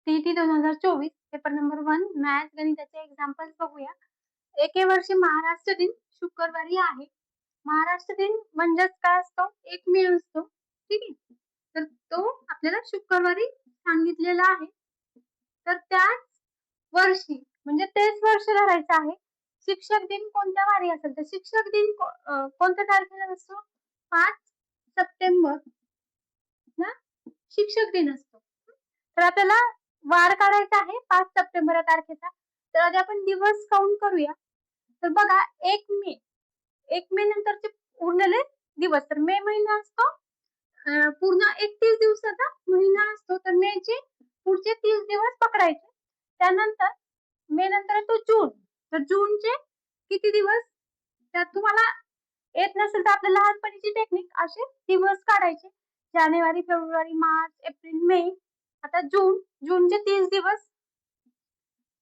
T-E-T 2024 paper number 1 math गणिताचे examples बघूया. एके वर्षी महाराष्ट्र दिन शुक्रवारी आहे. महाराष्ट्र दिन म्हणजेच काय असतो? 1 मे असतो. ठीक आहे. तर तो आपल्याला शुक्रवारी सांगितलेला आहे. तर त्याच वर्षी म्हणजे तेच वर्ष धरायचं आहे. शिक्षक दिन कोणत्या वारी असेल तर शिक्षक दिन कोणत्या तारखेला असतो? 5 सप्टेंबर ना शिक्षक दिन असतो. तर आपल्याला वार काढायचा आहे 5 सप्टेंबर या तारखेचा. तर आधी आपण दिवस काउंट करूया. तर बघा 1 मे 1 मे नंतरचे उरलेले दिवस. तर मे महिना असतो पूर्ण 31 दिवसाचा महिना असतो. तर मेचे पुढचे 30 दिवस पकडायचे. त्यानंतर मे नंतर येतो जून. तर जूनचे किती दिवस? त्यात तुम्हाला येत नसेल तर आपल्या लहानपणीची टेक्निक असे दिवस काढायचे. जानेवारी, फेब्रुवारी, मार्च, एप्रिल, मे. आता जूनचे 30 दिवस.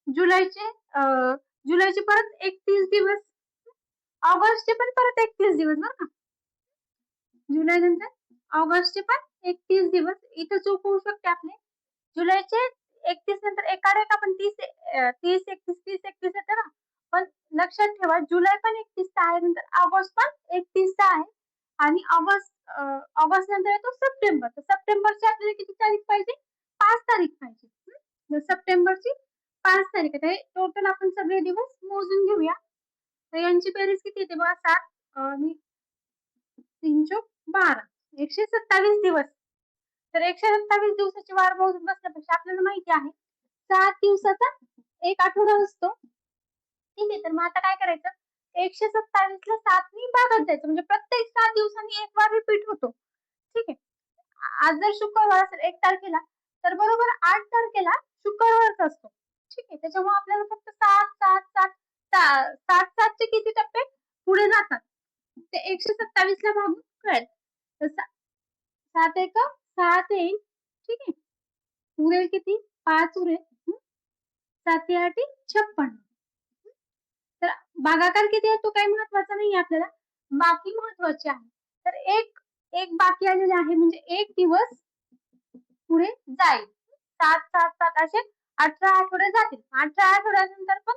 जुलैचे परत 31 दिवस. ऑगस्टचे पण परत 31 दिवस बरं का. जुलै नंतर ऑगस्टचे पण 31 दिवस. इथं चूक होऊ शकते आपले. जुलैचे 31 नंतर एकाएक आपण 30 31 येतं ना. पण लक्षात ठेवा जुलै पण 31 आहे, नंतर ऑगस्ट पण 31 आहे आणि ऑगस्ट नंतर येतो सप्टेंबर. तर सप्टेंबरची आपल्याला किती तारीख पाहिजे? 5 तारीख पाहिजे. तर सप्टेंबरची 5 तारीख आहे. टोटल आपण सगळे दिवस मोजून घेऊया. तर यांची बेरीज किती येते बघा 7 आणि 3 चोक 12 127 दिवस. तर 127 दिवसाचे वार मोजून बसण्यापेक्षा आपल्याला माहिती आहे 7 दिवसाचा एक आठवडा असतो. ठीक आहे. तर मग आता काय करायचं? 127 ला 7 नी भागत जायचं. म्हणजे प्रत्येक 7 दिवसांनी एक वार रिपीट होतो. ठीक आहे. आज जर शुक्रवार असेल 1 तारखेला तर बरोबर 8 तारखेला शुक्रवारच असतो. ठीक आहे. त्याच्यामुळे आपल्याला फक्त 7 चे किती टप्पे पुढे जातात ते 127 ला भागून कळेल. तर 7 एक 7 येईल. ठीक आहे. उरेल किती? 5 उरेल. 7 8 56. तर भागाकार किती आहे तो काही महत्वाचा नाही आपल्याला. बाकी महत्वाचे आहे. तर एक बाकी आलेले आहे म्हणजे एक दिवस पुढे जाईल. 7 असे 18 आठवडे जातील. 18 आठवड्यानंतर पण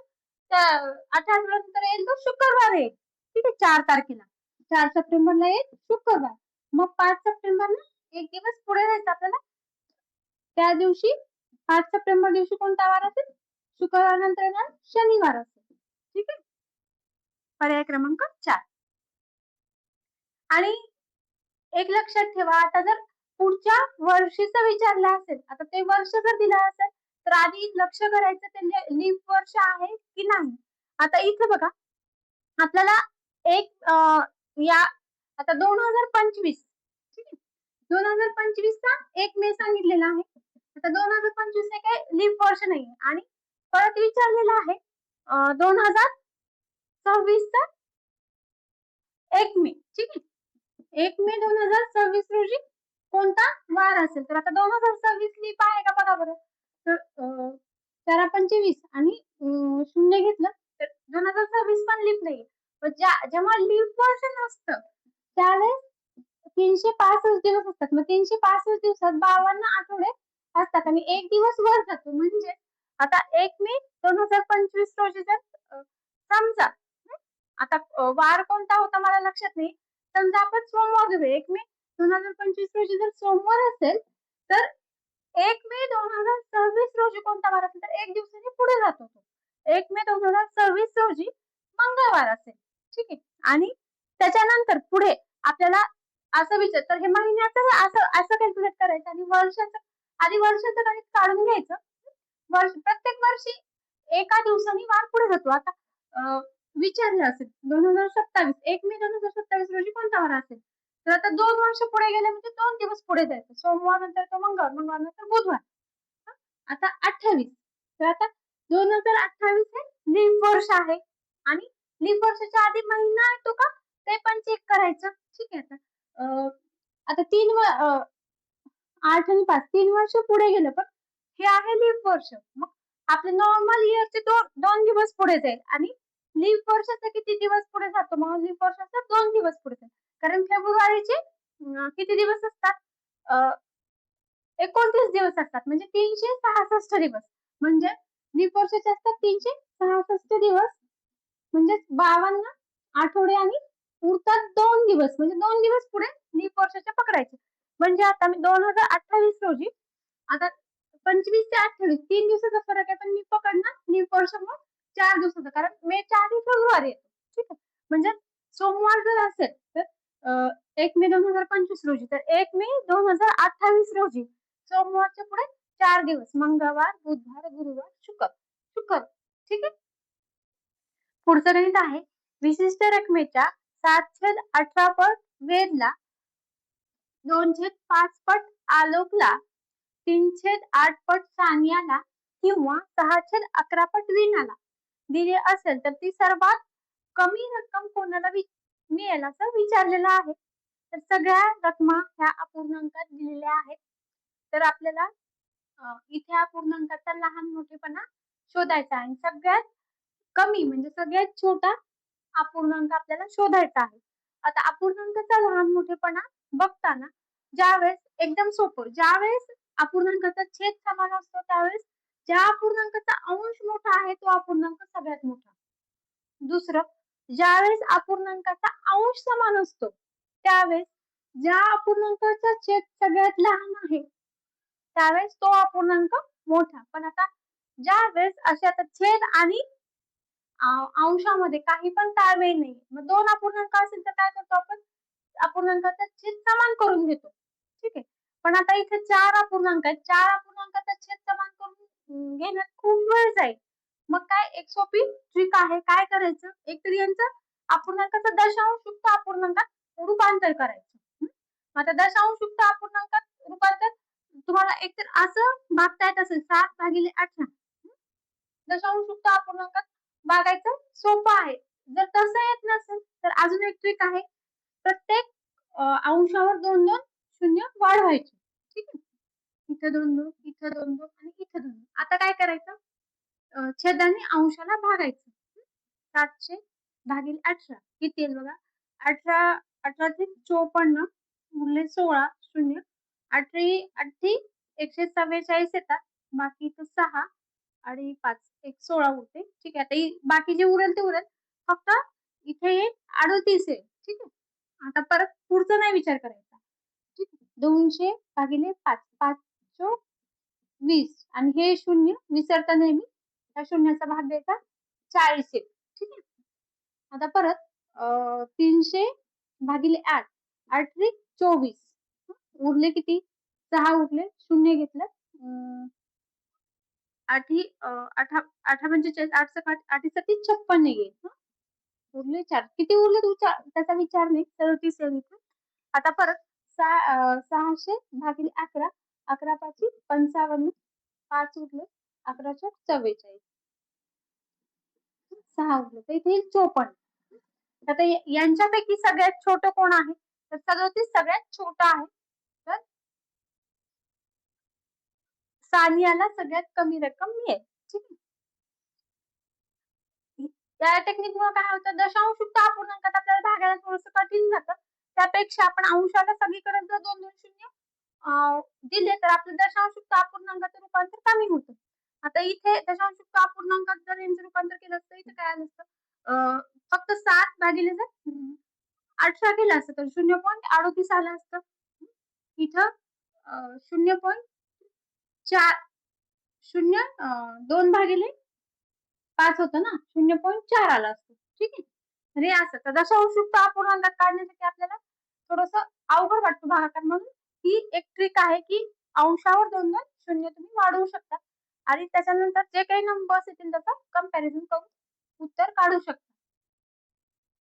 18 आठवड्यानंतर येईल तो शुक्रवार येईल. ठीक आहे. 4 तारखेला 4 सप्टेंबरला येईल शुक्रवार. मग 5 सप्टेंबरला एक दिवस पुढे जायचं आपल्याला. त्या दिवशी 5 सप्टेंबर दिवशी कोणता वार असेल? शुक्रवार नंतर येणार शनिवार असेल. ठीक आहे. पर्याय क्रमांक 4. आणि एक लक्षात ठेवा आता जर पुढच्या वर्षीचं विचारलं असेल, आता ते वर्ष जर दिलं असेल तर आधी लक्ष करायचं ते लीप वर्ष आहे की नाही. आता इथे बघा आपल्याला एक या आता 2025 ठीक आहे. 2025 चा 1 मे सांगितलेला आहे. आता 2025 हे काय लीप वर्ष नाही आणि परत विचारलेलं आहे 2026 चा 1 मे. ठीक आहे. 1 मे 2026 रोजी कोणता वार असेल? तर आता 2026 लीप आहे का बघा बरं. तर 4-25 आणि 0 घेतलं तर 2026 पण लीप नाही. पण जेव्हा लीप वर्ष नसतं त्यावेळेस 365 दिवस असतात. मग 365 दिवसात 52 आठवडे असतात आणि एक दिवस वर जातो. म्हणजे आता 1 मे 2025 रोजी जर समजा आता वार कोणता होता मला लक्षात नाही. समजा आपण सोमवार घेऊ. 1 मे 2025 रोजी जर सोमवार असेल तर 1 मे 2026 रोजी कोणता वार असेल तर एक दिवसाने पुढे जातो तो. 1 मे 2026 रोजी मंगळवार असेल. ठीक आहे. आणि त्याच्यानंतर पुढे आपल्याला असं विचार तर हे महिन्याचं असं कॅल्क्युलेट करायचं आणि वर्षाचं गणित काढून घ्यायचं. प्रत्येक वर्षी एका दिवसाने वार पुढे जातो. आता विचारलं असेल 2027 1 मे 2027 रोजी कोणता वार असेल? तर आता 2 वर्ष पुढे गेले म्हणजे 2 दिवस पुढे जायचं. सोमवार नंतर तो मंगळवार नंतर बुधवार. आता 28 तर आता 2028 हे लीप वर्ष आहे आणि लीप वर्षाच्या आधी महिना येतो का ते पण चेक करायचं. ठीक आहे. आता 8 आणि 5 3 वर्ष पुढे गेलं पण हे आहे लीप वर्ष. मग आपले नॉर्मल इयरचे 2 दिवस पुढे जाईल आणि लीप वर्षाचा किती दिवस पुढे जातो? मग लीप वर्षाचा 2 दिवस पुढे जाईल. कारण फेब्रुवारीचे किती दिवस असतात? 29 दिवस असतात म्हणजे 366 दिवस. म्हणजे लीप वर्षाचे असतात 366 दिवस म्हणजे 52 आठवडे आणि उरतात 2 दिवस म्हणजे 2 दिवस पुढे लीप वर्षाचे पकडायचे. म्हणजे आता मी 2028 रोजी आता 25 ते 28 3 दिवसाचा फरक आहे पण मी पकडणार लीप वर्ष मग 4 दिवसाचा कारण मेच्या आधी फेब्रुवारी येतो. ठीक आहे. म्हणजे सोमवार जर असेल तर 1 मे 2025 रोजी तर 1 मे 2028 रोजी सोमवारच्या पुढे 4 दिवस मंगळवार, बुधवार, गुरुवार, शुक्र. शुक्र. ठीक आहे. पुढचं गणित आहे विशिष्ट रकमेच्या 7/18 पट वेदला 2/5 पट आलोकला 3/8 पट सानियाला किंवा 6/11 पट वीणाला दिले असेल तर ती सर्वात कमी रक्कम कोणाला मिळेल असं विचारलेलं आहे. तर सगळ्या रकमा ह्या अपूर्णांकात दिलेल्या आहेत. तर आपल्याला इथे अपूर्णांकाचा लहान मोठेपणा शोधायचा आहे. सगळ्यात कमी म्हणजे सगळ्यात छोटा अपूर्णांक आपल्याला शोधायचा आहे. आता अपूर्णांकाचा लहान मोठेपणा बघताना ज्यावेळेस एकदम सोपं ज्यावेळेस अपूर्णांकाचा छेद समान असतो त्यावेळेस ज्या अपूर्णांकाचा अंश मोठा आहे तो अपूर्णांक सगळ्यात मोठा. दुसरं ज्यावेळेस अपूर्णांकाचा अंश समान असतो त्यावेळेस ज्या अपूर्णांकाचा छेद सगळ्यात लहान आहे त्यावेळेस तो अपूर्णांक मोठा. पण आता ज्या वेळेस असे आता छेद आणि अंशामध्ये काही पण ताळमेळ नाही मग 2 अपूर्णांक असेल तर काय करतो आपण अपूर्णांकाचा छेद समान करून घेतो. ठीक आहे. पण आता इथे 4 अपूर्णांक आहेत 4 अपूर्णांकाचा छेद समान करून घेण्यात खूप वेळ जाईल. मग काय एक सोपी ट्रिक आहे काय करायचं एक तर यांचं अपूर्णांकाचं दशांशयुक्त अपूर्णांकात रूपांतर करायचं. आता दशांशयुक्त अपूर्णांकात रूपांतर तुम्हाला एकतर असं भागता येत असेल 7/18 दशांशयुक्त अपूर्णांकात भागायचं सोपं आहे. जर तसं येत नसेल तर अजून एक ट्रिक आहे प्रत्येक अंशावर 2-2 शून्य वाढवायचे. ठीक आहे. इथं 2-2 इथं 2-2 आणि इथं 2-2 आता काय करायचं छेदाने अंशाला भागायचं. 700 भागिले 18 किती येईल बघा 18 18 ते 54 गुणिले 16 शून्य 8 144 येतात बाकी इथं 6 आणि 5 एक 16 उरते. ठीक आहे. आता बाकी जे उरेल ते उरेल फक्त इथे एक 38 आहे. ठीक आहे. आता परत पुढचा नाही विचार करायचा. ठीक आहे. 200 भागिले 5 5 चोक 20 आणि हे शून्य विसरता नेहमी त्या शून्याचा भाग द्यायचा 40 आहे. ठीक आहे. आता परत 300 भागिले 8 8 त्रिक 24 उरले किती 6 उरले शून्य घेतलं 8 ही 8 45 8 सक 8 सती 56 येईल. उरले 4 किती उरले त्याचा विचार नाही 37 येईल इथे. आता परत 600 भागिले 11 11 पाची 55 5 उरले 11 चोक 44 6 उरले तर इथे येईल 54. आता यांच्यापैकी सगळ्यात छोटं कोण आहे तर 37 सगळ्यात छोटा आहे. तर सानियाला सगळ्यात कमी रक्कम मिळेल. ठीक आहे. त्या टेक्निकमुळे काय होतं दशांशयुक्त अपूर्णांकात आपल्याला भागायला थोडंसं कठीण जातं. त्यापेक्षा आपण अंशाला सगळीकडे जर 2-2 शून्य दिले तर आपलं दशांशयुक्त अपूर्णांकाचं रूपांतर कमी होतं. आता इथे दशांशयुक्त अपूर्णांकात जर यांचं रूपांतर केलं असतं इथे काय आलं असतं फक्त 7 भागिले जर 18 केलं असतं तर 0.38 आलं असतं. इथं 0.4 2 भागिले 5 होतं ना 0.4 आलं असतं. ठीक आहे. तर हे असं तर दशांशयुक्त अपूर्णांकात काढण्यासाठी आपल्याला थोडंसं अवघड वाटतं भागाकार म्हणून ही एक ट्रिक आहे की अंशावर 2-2 शून्य तुम्ही वाढवू शकता आणि त्याच्यानंतर जे काही नंबर्स येतील त्याचं कंपॅरिझन करून उत्तर काढू शकता.